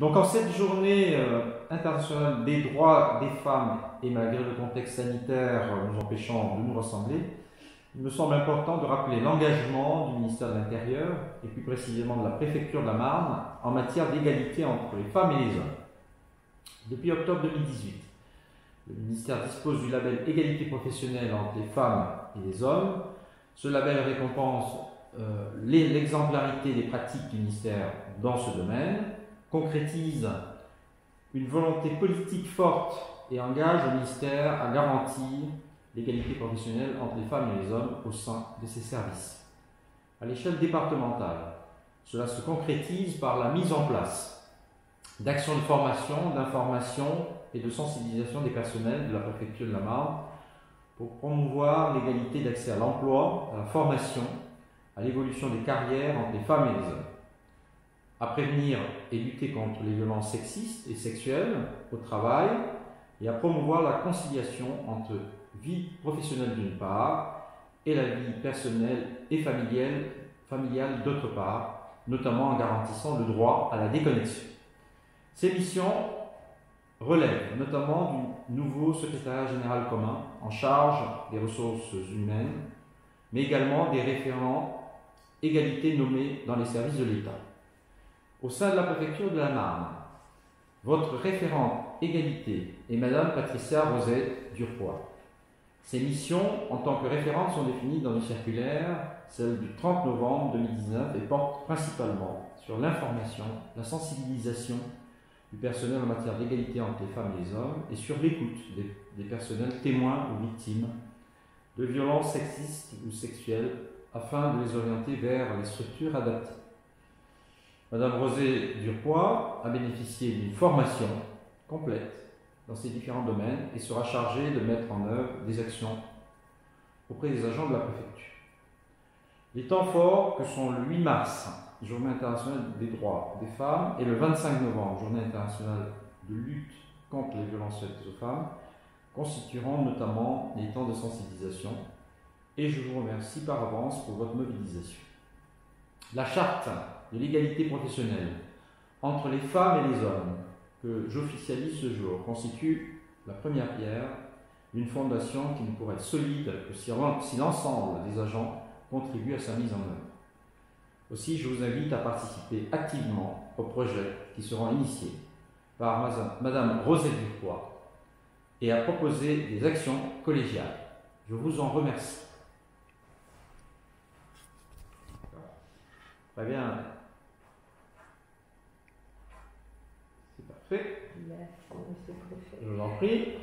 Donc en cette journée internationale des droits des femmes, et malgré le contexte sanitaire nous empêchant de nous rassembler, il me semble important de rappeler l'engagement du ministère de l'Intérieur, et plus précisément de la préfecture de la Marne, en matière d'égalité entre les femmes et les hommes. Depuis octobre 2018, le ministère dispose du label Égalité professionnelle entre les femmes et les hommes. Ce label récompense l'exemplarité des pratiques du ministère dans ce domaine, concrétise une volonté politique forte et engage le ministère à garantir l'égalité professionnelle entre les femmes et les hommes au sein de ses services. À l'échelle départementale, cela se concrétise par la mise en place d'actions de formation, d'information et de sensibilisation des personnels de la préfecture de la Marne pour promouvoir l'égalité d'accès à l'emploi, à la formation, à l'évolution des carrières entre les femmes et les hommes, à prévenir et lutter contre les violences sexistes et sexuelles au travail et à promouvoir la conciliation entre vie professionnelle d'une part et la vie personnelle et familiale d'autre part, notamment en garantissant le droit à la déconnexion. Ces missions relèvent notamment du nouveau secrétariat général commun en charge des ressources humaines, mais également des référents égalité nommés dans les services de l'État. Au sein de la préfecture de la Marne, votre référente égalité est Madame Patricia Rosette Durpois. Ces missions, en tant que référente, sont définies dans une circulaire, celle du 30 novembre 2019, et portent principalement sur l'information, la sensibilisation du personnel en matière d'égalité entre les femmes et les hommes, et sur l'écoute des personnels témoins ou victimes de violences sexistes ou sexuelles, afin de les orienter vers les structures adaptées. Madame Rosette Durpois a bénéficié d'une formation complète dans ces différents domaines et sera chargée de mettre en œuvre des actions auprès des agents de la préfecture. Les temps forts que sont le 8 mars, Journée internationale des droits des femmes, et le 25 novembre, Journée internationale de lutte contre les violences faites aux femmes, constitueront notamment les temps de sensibilisation, et je vous remercie par avance pour votre mobilisation. La charte de l'égalité professionnelle entre les femmes et les hommes que j'officialise ce jour constitue la première pierre d'une fondation qui ne pourrait être solide que si l'ensemble des agents contribuent à sa mise en œuvre. Aussi, je vous invite à participer activement aux projets qui seront initiés par Madame Rosette Durpois et à proposer des actions collégiales. Je vous en remercie. Très bien. C'est parfait. Merci, Monsieur le Préfet. Je vous en prie.